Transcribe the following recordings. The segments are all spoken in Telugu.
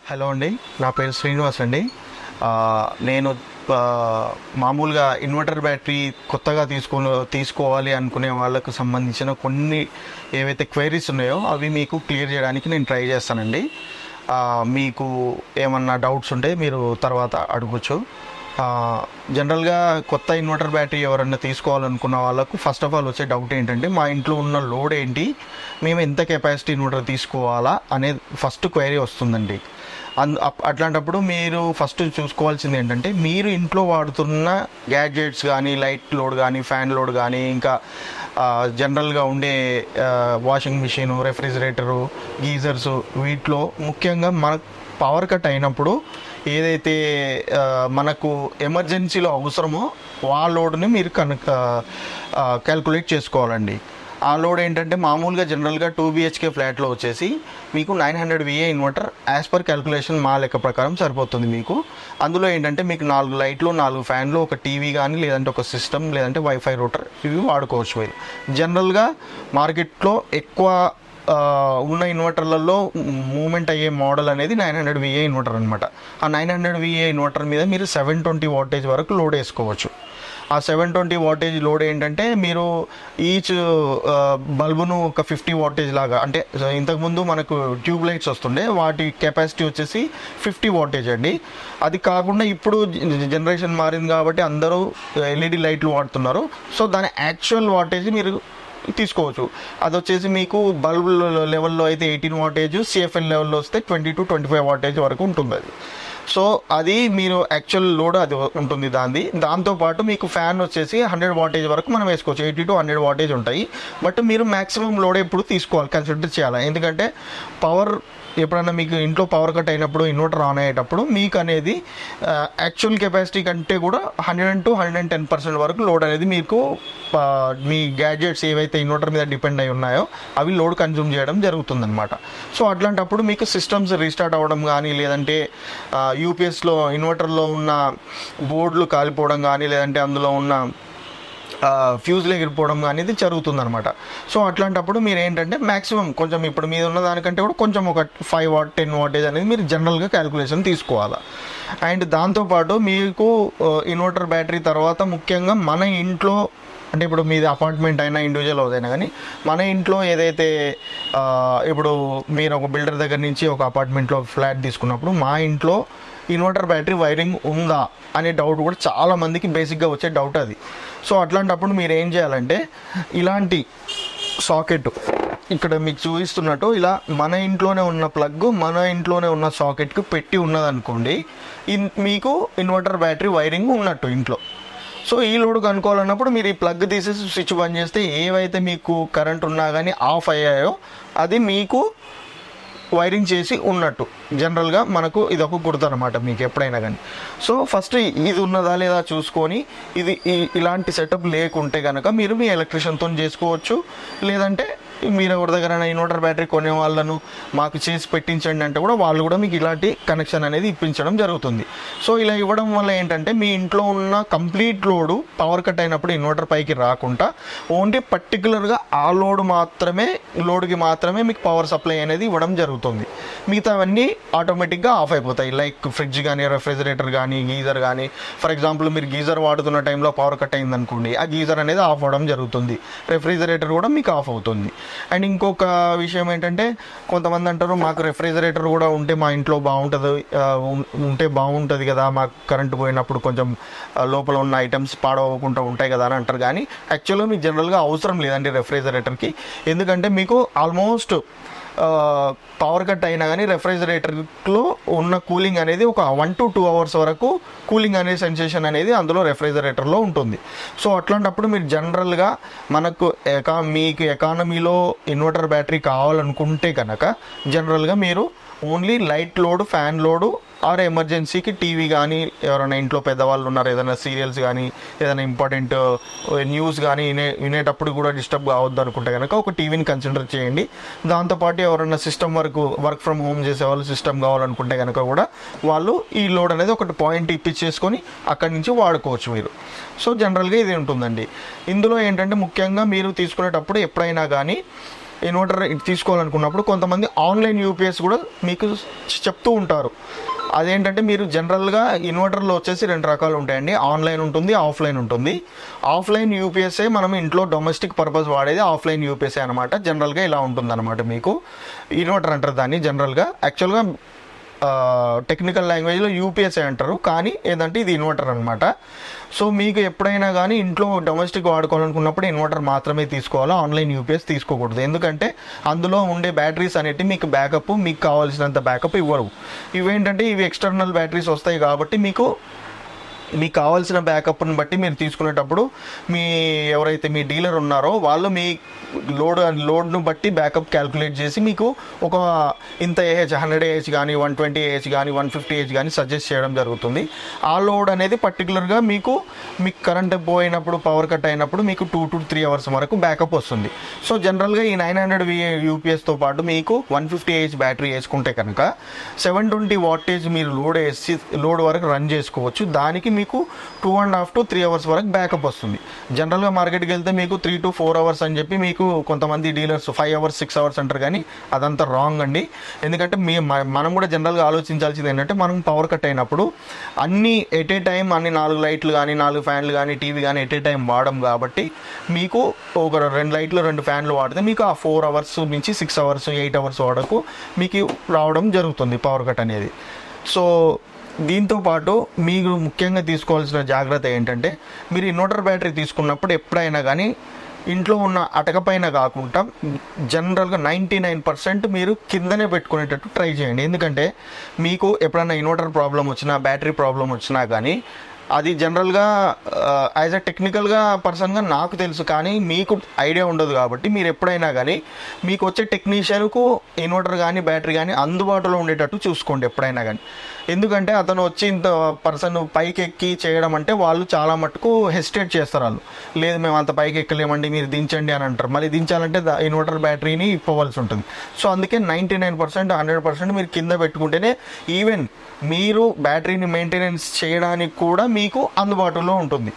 హలో అండి, నా పేరు శ్రీనివాస్ అండి. నేను మామూలుగా ఇన్వర్టర్ బ్యాటరీ కొత్తగా తీసుకోవాలి అనుకునే వాళ్ళకు సంబంధించిన కొన్ని ఏవైతే క్వైరీస్ ఉన్నాయో అవి మీకు క్లియర్ చేయడానికి నేను ట్రై చేస్తానండి. మీకు ఏమన్నా డౌట్స్ ఉంటే మీరు తర్వాత అడగచ్చు. జనరల్గా కొత్త ఇన్వర్టర్ బ్యాటరీ ఎవరన్నా తీసుకోవాలనుకున్న వాళ్ళకు ఫస్ట్ ఆఫ్ ఆల్ వచ్చే డౌట్ ఏంటంటే, మా ఇంట్లో ఉన్న లోడ్ ఏంటి, మేము ఎంత కెపాసిటీ ఇన్వర్టర్ తీసుకోవాలా అనేది ఫస్ట్ క్వైరీ వస్తుందండి. అట్లాంటప్పుడు మీరు ఫస్ట్ చూసుకోవాల్సింది ఏంటంటే, మీరు ఇంట్లో వాడుతున్న గ్యాడ్జెట్స్ కానీ, లైట్ లోడ్ కానీ, ఫ్యాన్ లోడ్ కానీ, ఇంకా జనరల్గా ఉండే వాషింగ్ మిషన్, రెఫ్రిజిరేటరు, గీజర్స్, వీటిలో ముఖ్యంగా మనకు పవర్ కట్ అయినప్పుడు ఏదైతే మనకు ఎమర్జెన్సీలో అవసరమో ఆ లోడ్ని మీరు క్యాల్కులేట్ చేసుకోవాలండి. ఆ లోడ్ ఏంటంటే, మామూలుగా జనరల్గా 2 BHK ఫ్లాట్లో వచ్చేసి మీకు 900 VA inverter as per calculation మా లెక్క ప్రకారం సరిపోతుంది మీకు. అందులో ఏంటంటే మీకు 4 లైట్లు, 4 ఫ్యాన్లు, ఒక టీవీ కానీ, లేదంటే ఒక సిస్టమ్, లేదంటే వైఫై రూటర్, ఇవి వాడుకోవచ్చు మీరు. జనరల్గా మార్కెట్లో ఎక్కువ ఉన్న ఇన్వర్టర్లలో మూమెంట్ అయ్యే మోడల్ అనేది 900 VA ఇన్వర్టర్ అనమాట. ఆ 900 VA ఇన్వర్టర్ మీద మీరు 720 వాటేజ్ వరకు లోడ్ వేసుకోవచ్చు. ఆ 720 వాటేజ్ లోడ్ ఏంటంటే, మీరు ఈచ్ బల్బును ఒక 50 వాటేజ్ లాగా, అంటే ఇంతకుముందు మనకు ట్యూబ్ లైట్స్ వస్తుండే, వాటి కెపాసిటీ వచ్చేసి 50 వాటేజ్ అండి. అది కాకుండా ఇప్పుడు జనరేషన్ మారింది కాబట్టి అందరూ LED లైట్లు వాడుతున్నారు. సో దాని యాక్చువల్ వాటేజ్ మీరు తీసుకోవచ్చు. అది వచ్చేసి మీకు బల్బ్ లెవెల్లో అయితే 18 వాటేజ్, CFL లెవెల్లో వస్తే 20 to 25 వాటేజ్ వరకు ఉంటుంది అది. సో అది మీరు యాక్చువల్ లోడ్ అది ఉంటుంది దాంతోపాటు మీకు ఫ్యాన్ వచ్చేసి 100 వాటేజ్ వరకు మనం వేసుకోవచ్చు. 80 to 100 వాటేజ్ ఉంటాయి. బట్ మీరు మ్యాక్సిమం లోడ్ ఎప్పుడు తీసుకోవాలి, కన్సిడర్ చేయాలి. ఎందుకంటే పవర్ ఎప్పుడైనా మీకు ఇంట్లో పవర్ కట్ అయినప్పుడు, ఇన్వర్టర్ ఆన్ అయ్యేటప్పుడు మీకు అనేది యాక్చువల్ కెపాసిటీ కంటే కూడా 100 to 110% వరకు లోడ్ అనేది మీకు మీ గ్యాడ్జెట్స్ ఏవైతే ఇన్వర్టర్ మీద డిపెండ్ అయి ఉన్నాయో అవి లోడ్ కన్జ్యూమ్ చేయడం జరుగుతుందన్నమాట. సో అట్లాంటప్పుడు మీకు సిస్టమ్స్ రీస్టార్ట్ అవ్వడం కానీ, లేదంటే యూపీఎస్లో ఇన్వర్టర్లో ఉన్న బోర్డులు కాలిపోవడం కానీ, లేదంటే అందులో ఉన్న ఫ్యూజ్లు ఎగిరిపోవడం అనేది జరుగుతుందనమాట. సో అట్లాంటప్పుడు మీరు ఏంటంటే మ్యాక్సిమం కొంచెం ఇప్పుడు మీద ఉన్న దానికంటే కూడా కొంచెం ఒక 5 watt 10 వాటేజ్ అనేది మీరు జనరల్గా క్యాల్కులేషన్ తీసుకోవాలి. అండ్ దాంతోపాటు మీకు ఇన్వర్టర్ బ్యాటరీ తర్వాత ముఖ్యంగా మన ఇంట్లో, అంటే ఇప్పుడు మీది అపార్ట్మెంట్ అయినా ఇండివిజువల్ హౌస్ కానీ, మన ఇంట్లో ఏదైతే ఇప్పుడు మీరు ఒక బిల్డర్ దగ్గర నుంచి ఒక అపార్ట్మెంట్లో ఫ్లాట్ తీసుకున్నప్పుడు మా ఇంట్లో ఇన్వర్టర్ బ్యాటరీ వైరింగ్ ఉందా అనే డౌట్ కూడా చాలామందికి బేసిక్గా వచ్చే డౌట్ అది. సో అట్లాంటప్పుడు మీరు ఏం చేయాలంటే, ఇలాంటి సాకెట్ ఇక్కడ మీకు చూపిస్తున్నట్టు ఇలా మన ఇంట్లోనే ఉన్న ప్లగ్ మన ఇంట్లోనే ఉన్న సాకెట్కి పెట్టి ఉన్నదనుకోండి, మీకు ఇన్వర్టర్ బ్యాటరీ వైరింగ్ ఉన్నట్టు ఇంట్లో. సో ఈ లోడ్ కనుక్కోవాలన్నప్పుడు మీరు ఈ ప్లగ్ తీసేసి స్విచ్ బంద్ చేస్తే ఏవైతే మీకు కరెంట్ ఉన్నా కానీ ఆఫ్ అయ్యాయో అది మీకు వైరింగ్ చేసి ఉన్నట్టు. జనరల్గా మనకు ఇది ఒక గుర్తనమాట మీకు ఎప్పుడైనా కానీ. సో ఫస్ట్ ఇది ఉన్నదా లేదా చూసుకొని, ఇది ఇలాంటి సెటప్ లేకుంటే కనుక మీరు మీ ఎలక్ట్రీషియన్తో చేసుకోవచ్చు. లేదంటే మీరు ఎవరి దగ్గర ఇన్వర్టర్ బ్యాటరీ కొనే వాళ్ళను మాకు చేసి పెట్టించండి అంటే కూడా వాళ్ళు కూడా మీకు ఇలాంటి కనెక్షన్ అనేది ఇప్పించడం జరుగుతుంది. సో ఇలా ఇవ్వడం వల్ల ఏంటంటే, మీ ఇంట్లో ఉన్న కంప్లీట్ లోడు పవర్ కట్ అయినప్పుడు ఇన్వర్టర్ పైకి రాకుండా ఓన్లీ పర్టికులర్గా ఆ లోడ్కి మాత్రమే మీకు పవర్ సప్లై అనేది ఇవ్వడం జరుగుతుంది. మిగతావన్నీ ఆటోమేటిక్గా ఆఫ్ అయిపోతాయి. లైక్ ఫ్రిడ్జ్ కానీ, రెఫ్రిజిరేటర్ కానీ, గీజర్ కానీ. ఫర్ ఎగ్జాంపుల్ మీరు గీజర్ వాడుతున్న టైంలో పవర్ కట్ అయింది అనుకోండి, ఆ గీజర్ అనేది ఆఫ్ అవ్వడం జరుగుతుంది. రెఫ్రిజిరేటర్ కూడా మీకు ఆఫ్ అవుతుంది. అండ్ ఇంకొక విషయం ఏంటంటే, కొంతమంది అంటారు మాకు రెఫ్రిజిరేటర్ కూడా ఉంటే మా ఇంట్లో బాగుంటుంది కదా, మాకు కరెంటు పోయినప్పుడు కొంచెం లోపల ఉన్న ఐటమ్స్ పాడవకుండా ఉంటాయి కదా అని అంటారు. కానీ యాక్చువల్గా మీకు జనరల్గా అవసరం లేదండి రెఫ్రిజిరేటర్కి. ఎందుకంటే మీకు ఆల్మోస్ట్ పవర్ కట్ అయినా కానీ రెఫ్రిజిరేటర్లో ఉన్న కూలింగ్ అనేది ఒక 1 to 2 hours వరకు కూలింగ్ అనే సెన్సేషన్ అనేది అందులో రెఫ్రిజిరేటర్లో ఉంటుంది. సో అట్లాంటప్పుడు మీరు జనరల్గా మీకు ఎకానమీలో ఇన్వర్టర్ బ్యాటరీ కావాలనుకుంటే కనుక జనరల్గా మీరు only light load, fan load, or ఎమర్జెన్సీకి టీవీ కానీ, ఎవరైనా ఇంట్లో పెద్దవాళ్ళు ఉన్నారు, ఏదైనా సీరియల్స్ కానీ, ఏదైనా ఇంపార్టెంట్ న్యూస్ కానీ వినేటప్పుడు కూడా డిస్టర్బ్ కావద్దు అనుకుంటే కనుక ఒక టీవీని కన్సిడర్ చేయండి. దాంతోపాటు ఎవరైనా సిస్టమ్ వర్క్ ఫ్రమ్ హోమ్ చేసే వాళ్ళు సిస్టమ్ కావాలనుకుంటే కనుక కూడా వాళ్ళు ఈ లోడ్ అనేది ఒకటి పాయింట్ ఇప్పించేసుకొని అక్కడి నుంచి వాడుకోవచ్చు మీరు. సో జనరల్గా ఇది ఉంటుందండి. ఇందులో ఏంటంటే ముఖ్యంగా మీరు తీసుకునేటప్పుడు ఎప్పుడైనా కానీ ఇన్వర్టర్ తీసుకోవాలనుకున్నప్పుడు కొంతమంది ఆన్లైన్ యూపీఎస్ కూడా మీకు చెప్తూ ఉంటారు. అదేంటంటే మీరు జనరల్గా ఇన్వర్టర్లో వచ్చేసి 2 రకాలు ఉంటాయండి. ఆన్లైన్ ఉంటుంది, ఆఫ్లైన్ ఉంటుంది. ఆఫ్లైన్ యూపీఎస్ఏ మనం ఇంట్లో డొమెస్టిక్ పర్పస్ వాడేది ఆఫ్లైన్ యూపీఎస్ఏ అనమాట. జనరల్గా ఇలా ఉంటుంది అనమాట. మీకు ఇన్వర్టర్ అంటారు దాన్ని జనరల్గా. యాక్చువల్గా టెక్నికల్ లాంగ్వేజ్లో యూపీఎస్ఏ అంటారు, కానీ ఏంటంటే ఇది ఇన్వర్టర్ అనమాట. సో మీకు ఎప్పుడైనా కానీ ఇంట్లో డొమెస్టిక్ వాడుకోవాలనుకున్నప్పుడు ఇన్వర్టర్ మాత్రమే తీసుకోవాలి, ఆన్లైన్ యూపీఎస్ తీసుకోకూడదు. ఎందుకంటే అందులో ఉండే బ్యాటరీస్ అనేవి మీకు బ్యాకప్, మీకు కావాల్సినంత బ్యాకప్ ఇవ్వరు. ఇవేంటంటే ఇవి ఎక్స్టర్నల్ బ్యాటరీస్ వస్తాయి కాబట్టి మీకు కావాల్సిన బ్యాకప్ని బట్టి మీరు తీసుకునేటప్పుడు ఎవరైతే మీ డీలర్ ఉన్నారో వాళ్ళు మీ లోడ్ను బట్టి బ్యాకప్ క్యాల్కులేట్ చేసి మీకు ఒక ఇంత ఏహెచ్ 100 ఏహెచ్ కానీ 120 ఏహెచ్ కానీ 150 ఏహెచ్ కానీ సజెస్ట్ చేయడం జరుగుతుంది. ఆ లోడ్ అనేది పర్టికులర్గా మీకు కరెంట్ పోయినప్పుడు, పవర్ కట్ అయినప్పుడు మీకు 2 to 3 అవర్స్ వరకు బ్యాకప్ వస్తుంది. సో జనరల్గా ఈ 900 యూపీఎస్తో పాటు మీకు 150 ఏహెచ్ బ్యాటరీ వేసుకుంటే కనుక 720 వాటేజ్ మీరు లోడ్ వరకు రన్ చేసుకోవచ్చు. దానికి మీకు 2.5 to 3 అవర్స్ వరకు బ్యాకప్ వస్తుంది. జనరల్గా మార్కెట్కి వెళ్తే మీకు 3 to 4 అవర్స్ అని చెప్పి మీకు కొంతమంది డీలర్స్ 5 అవర్స్ 6 అవర్స్ అంటారు, కానీ అదంతా రాంగ్ అండి. ఎందుకంటే మనం కూడా జనరల్గా ఆలోచించాల్సింది ఏంటంటే మనం పవర్ కట్ అయినప్పుడు అన్ని ఎట్ ఏ టైం 4 లైట్లు కానీ 4 ఫ్యాన్లు కానీ టీవీ కానీ ఎట్ ఏ టైం వాడడం కాబట్టి మీకు ఒక 2 లైట్లు 2 ఫ్యాన్లు వాడితే మీకు ఆ 4 అవర్స్ నుంచి 6 అవర్స్ 8 అవర్స్ వరకు మీకు రావడం జరుగుతుంది పవర్ కట్ అనేది. సో దీంతో పాటు మీరు ముఖ్యంగా తీసుకోవాల్సిన జాగ్రత్త ఏంటంటే మీరు ఇన్వర్టర్ బ్యాటరీ తీసుకున్నప్పుడు ఎప్పుడైనా కానీ ఇంట్లో ఉన్న అటకపైన కాకుండా జనరల్గా 99% మీరు కిందనే పెట్టుకునేటట్టు ట్రై చేయండి. ఎందుకంటే మీకు ఎప్పుడైనా ఇన్వర్టర్ ప్రాబ్లం వచ్చినా, బ్యాటరీ ప్రాబ్లం వచ్చినా కానీ అది జనరల్గా యాజ్ అ టెక్నికల్గా పర్సన్గా నాకు తెలుసు, కానీ మీకు ఐడియా ఉండదు. కాబట్టి మీరు ఎప్పుడైనా కానీ మీకు వచ్చే టెక్నీషియన్కు ఇన్వర్టర్ కానీ బ్యాటరీ కానీ అందుబాటులో ఉండేటట్టు చూసుకోండి ఎప్పుడైనా కానీ. ఎందుకంటే అతను వచ్చి ఇంత పర్సన్ పైకి ఎక్కి చేయడం అంటే వాళ్ళు చాలా మటుకు హెసిటేట్ చేస్తారు. వాళ్ళు లేదు మేము అంత పైకి ఎక్కలేమండి మీరు దించండి అని అంటారు. మళ్ళీ దించాలంటే ఇన్వర్టర్ బ్యాటరీని ఇవ్వవలసి ఉంటుంది. సో అందుకే 99% 100% మీరు కింద పెట్టుకుంటేనే ఈవెన్ మీరు బ్యాటరీని మెయింటెనెన్స్ చేయడానికి కూడా మీకు అందుబాటులో ఉంటుంది.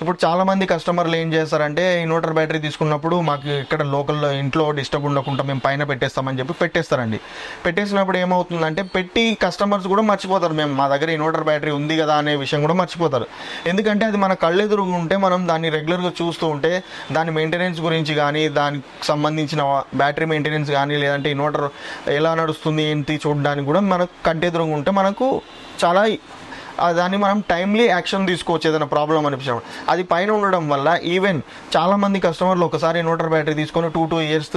ఇప్పుడు చాలామంది కస్టమర్లు ఏం చేస్తారంటే ఇన్వర్టర్ బ్యాటరీ తీసుకున్నప్పుడు మాకు ఇక్కడ లోకల్లో ఇంట్లో డిస్టర్బ్ ఉండకుండా మేము పైన పెట్టేస్తామని చెప్పి పెట్టేస్తారండి. పెట్టేసినప్పుడు ఏమవుతుందంటే పెట్టి కస్టమర్స్ కూడా మర్చిపోతారు, మేము మా దగ్గర ఇన్వర్టర్ బ్యాటరీ ఉంది కదా అనే విషయం కూడా మర్చిపోతారు. ఎందుకంటే అది మన కళ్ళెదురుగా ఉంటే మనం దాన్ని రెగ్యులర్గా చూస్తూ ఉంటే దాని మెయింటెనెన్స్ గురించి కానీ దానికి సంబంధించిన బ్యాటరీ మెయింటెనెన్స్ కానీ లేదంటే ఇన్వర్టర్ ఎలా నడుస్తుంది ఏంటి చూడడానికి కూడా మనకు కంటెదురుగా ఉంటే మనకు చాలా దాన్ని మనం టైమ్లీ యాక్షన్ తీసుకోవచ్చు ఏదైనా ప్రాబ్లం అనిపించినప్పుడు. అది పైన ఉండడం వల్ల ఈవెన్ చాలామంది కస్టమర్లు ఒకసారి ఇన్వర్టర్ బ్యాటరీ తీసుకొని 2 ఇయర్స్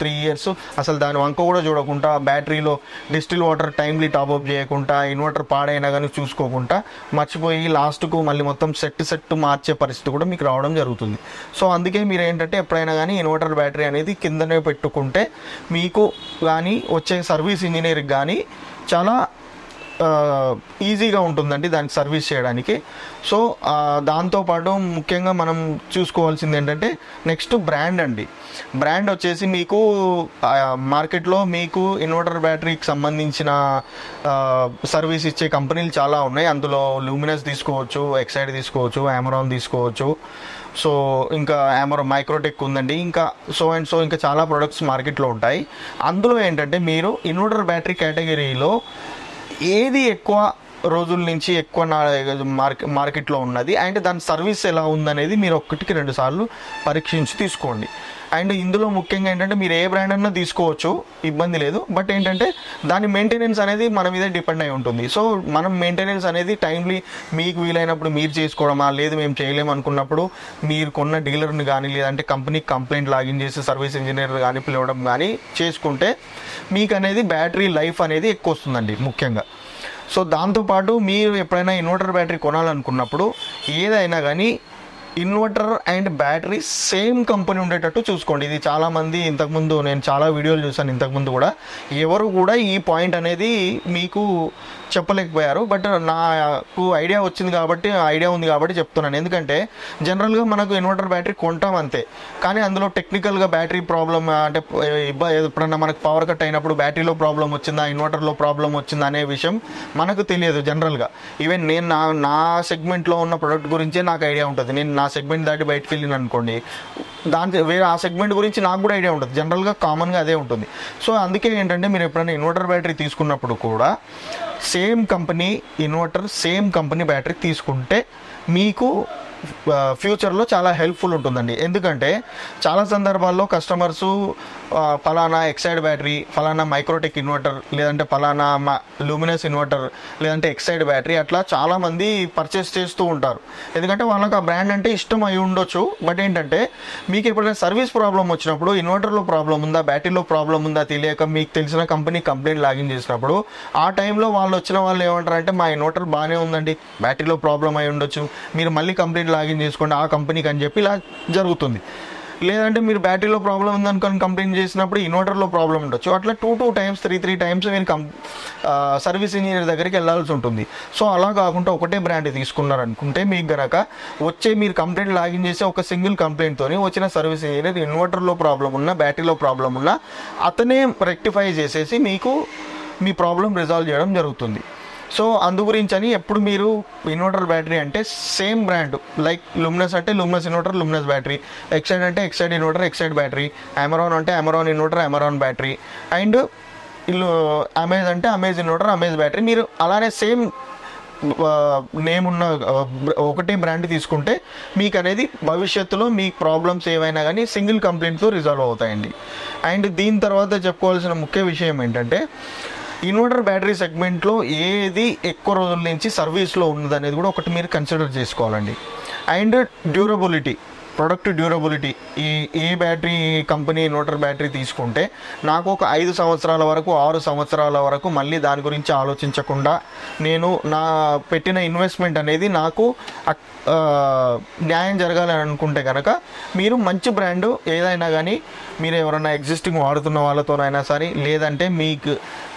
3 ఇయర్స్ అసలు దాని వంక కూడా చూడకుండా బ్యాటరీలో డిస్టిల్ వాటర్ టైమ్లీ టాప్అప్ చేయకుండా ఇన్వర్టర్ పాడైనా కానీ చూసుకోకుండా మర్చిపోయి లాస్ట్కు మళ్ళీ మొత్తం సెట్ మార్చే పరిస్థితి కూడా మీకు రావడం జరుగుతుంది. సో అందుకే మీరు ఏంటంటే ఎప్పుడైనా కానీ ఇన్వర్టర్ బ్యాటరీ అనేది కిందనే పెట్టుకుంటే మీకు కానీ వచ్చే సర్వీస్ ఇంజనీర్కి కానీ చాలా ఈజీగా ఉంటుందండి దానికి సర్వీస్ చేయడానికి. సో దాంతోపాటు ముఖ్యంగా మనం చూసుకోవాల్సింది ఏంటంటే నెక్స్ట్ బ్రాండ్ అండి. బ్రాండ్ వచ్చేసి మీకు మార్కెట్లో మీకు ఇన్వర్టర్ బ్యాటరీకి సంబంధించిన సర్వీస్ ఇచ్చే కంపెనీలు చాలా ఉన్నాయి. అందులో లూమినస్ తీసుకోవచ్చు, ఎక్సైడ్ తీసుకోవచ్చు, అమెరాన్ తీసుకోవచ్చు. సో ఇంకా మైక్రోటెక్ ఉందండి, ఇంకా ఇంకా చాలా ప్రొడక్ట్స్ మార్కెట్లో ఉంటాయి. అందులో ఏంటంటే మీరు ఇన్వర్టర్ బ్యాటరీ కేటగిరీలో ఏది ఎక్కువ రోజుల నుంచి ఎక్కువ మార్కెట్లో ఉన్నది అండ్ దాని సర్వీస్ ఎలా ఉందనేది మీరు 1-2 సార్లు పరీక్షించి తీసుకోండి. అండ్ ఇందులో ముఖ్యంగా ఏంటంటే మీరు ఏ బ్రాండ్ అన్నా తీసుకోవచ్చు, ఇబ్బంది లేదు. బట్ ఏంటంటే దాని మెయింటెనెన్స్ అనేది మన మీద డిపెండ్ అయి ఉంటుంది. సో మనం మెయింటెనెన్స్ అనేది టైమ్లీ మీకు వీలైనప్పుడు మీరు చేసుకోవడమా, లేదు మేము చేయలేము అనుకున్నప్పుడు మీరు కొన్న డీలర్ని కానీ లేదంటే కంపెనీకి కంప్లైంట్ లాగిన్ చేసి సర్వీస్ ఇంజనీర్ కానీ పిలవడం కానీ చేసుకుంటే మీకు అనేది బ్యాటరీ లైఫ్ అనేది ఎక్కువ వస్తుందండి ముఖ్యంగా. సో దాంతోపాటు మీరు ఎప్పుడైనా ఇన్వర్టర్ బ్యాటరీ కొనాలనుకున్నప్పుడు ఏదైనా కానీ inverter and battery same company ఉండేటట్టు చూసుకోండి. ఇది చాలామంది ఇంతకుముందు నేను చాలా వీడియోలు చూసాను, ఇంతకుముందు కూడా ఎవరు కూడా ఈ పాయింట్ అనేది మీకు చెప్పలేకపోయారు. బట్ నాకు ఐడియా ఉంది కాబట్టి చెప్తున్నాను. ఎందుకంటే జనరల్గా మనకు ఇన్వర్టర్ బ్యాటరీ కొంటాం అంతే, కానీ అందులో టెక్నికల్గా బ్యాటరీ ప్రాబ్లమ్ అంటే ఎప్పుడన్నా మనకు పవర్ కట్ అయినప్పుడు బ్యాటరీలో ప్రాబ్లం వచ్చిందా, ఇన్వర్టర్లో ప్రాబ్లం వచ్చిందా అనే విషయం మనకు తెలియదు జనరల్గా. ఈవెన్ నేను నా సెగ్మెంట్లో ఉన్న ప్రొడక్ట్ గురించే నాకు ఐడియా ఉంటుంది. నేను నా సెగ్మెంట్ దాటి బయటకు వెళ్ళిన అనుకోండి, వేరే ఆ సెగ్మెంట్ గురించి నాకు కూడా ఐడియా ఉంటుంది, జనరల్గా కామన్గా అదే ఉంటుంది. సో అందుకే ఏంటంటే మీరు ఎప్పుడైనా ఇన్వర్టర్ బ్యాటరీ తీసుకున్నప్పుడు కూడా same company inverter, same company battery తీసుకుంటే మీకు ఫ్యూచర్లో చాలా హెల్ప్ఫుల్ ఉంటుందండి. ఎందుకంటే చాలా సందర్భాల్లో కస్టమర్సు ఫలానా ఎక్సైడ్ బ్యాటరీ, ఫలానా మైక్రోటెక్ ఇన్వర్టర్, లేదంటే ఫలానా లూమినస్ ఇన్వర్టర్, లేదంటే ఎక్సైడ్ బ్యాటరీ, అట్లా చాలామంది పర్చేస్ చేస్తూ ఉంటారు. ఎందుకంటే వాళ్ళకి ఆ బ్రాండ్ అంటే ఇష్టం అయి ఉండొచ్చు. బట్ ఏంటంటే మీకు ఎప్పుడైనా సర్వీస్ ప్రాబ్లం వచ్చినప్పుడు, ఇన్వర్టర్లో ప్రాబ్లం ఉందా, బ్యాటరీలో ప్రాబ్లం ఉందా తెలియక మీకు తెలిసిన కంపెనీ కంప్లైంట్ లాగిన్ చేసినప్పుడు ఆ టైంలో వాళ్ళు వచ్చిన వాళ్ళు ఏమంటారంటే మా ఇన్వర్టర్ బాగానే ఉందండి, బ్యాటరీలో ప్రాబ్లం అయి ఉండొచ్చు, మీరు మళ్ళీ కంప్లైంట్ లాగిన్ చేసుకోండి ఆ కంపెనీకి అని చెప్పి ఇలా జరుగుతుంది. లేదంటే మీరు బ్యాటరీలో ప్రాబ్లం ఉందనుకొని కంప్లైంట్ చేసినప్పుడు ఇన్వర్టర్లో ప్రాబ్లం ఉండొచ్చు. అట్లా 2 టైమ్స్ 3 టైమ్స్ మీరు సర్వీస్ ఇంజనీర్ దగ్గరికి వెళ్ళాల్సి ఉంటుంది. సో అలా కాకుండా ఒకటే బ్రాండ్ తీసుకున్నారనుకుంటే మీకు గనక మీరు కంప్లైంట్ లాగిన్ చేసి ఒక సింగిల్ కంప్లైంట్తో వచ్చిన సర్వీస్ ఇంజనీర్ ఇన్వర్టర్లో ప్రాబ్లం ఉన్నా, బ్యాటరీలో ప్రాబ్లం ఉన్నా అతనే రెక్టిఫై చేసేసి మీకు మీ ప్రాబ్లం రిజాల్వ్ చేయడం జరుగుతుంది. సో అందు గురించి అని ఎప్పుడు మీరు ఇన్వర్టర్ బ్యాటరీ అంటే సేమ్ బ్రాండ్, లైక్ లూమినస్ అంటే Luminous inverter, Luminous battery, Exide అంటే Exide inverter, Exide battery, Amaron అంటే Amaron inverter, Amaron battery, and Amaze అంటే అమేజ్ ఇన్వర్టర్, అమేజ్ బ్యాటరీ, మీరు అలానే సేమ్ నేమ్ ఉన్న ఒకటే బ్రాండ్ తీసుకుంటే మీకు అనేది భవిష్యత్తులో మీ ప్రాబ్లమ్స్ ఏవైనా కానీ సింగిల్ కంప్లైంట్తో రిజాల్వ్ అవుతాయండి. అండ్ దీని తర్వాత చెప్పుకోవాల్సిన ముఖ్య విషయం ఏంటంటే ఇన్వర్టర్ బ్యాటరీ సెగ్మెంట్లో ఏది ఎక్కువ రోజుల నుంచి సర్వీస్లో ఉన్నదనేది కూడా ఒకటి మీరు కన్సిడర్ చేసుకోవాలండి. And durability, product durability, A battery company inverter battery తీసుకుంటే నాకు ఒక 5 సంవత్సరాల వరకు 6 సంవత్సరాల వరకు మళ్ళీ దాని గురించి ఆలోచించకుండా నేను నా పెట్టిన ఇన్వెస్ట్మెంట్ అనేది నాకు న్యాయం జరగాలని అనుకుంటే కనుక మీరు మంచి బ్రాండ్ ఏదైనా కానీ మీరు ఎవరైనా ఎగ్జిస్టింగ్ వాడుతున్న వాళ్ళతోనైనా సరే, లేదంటే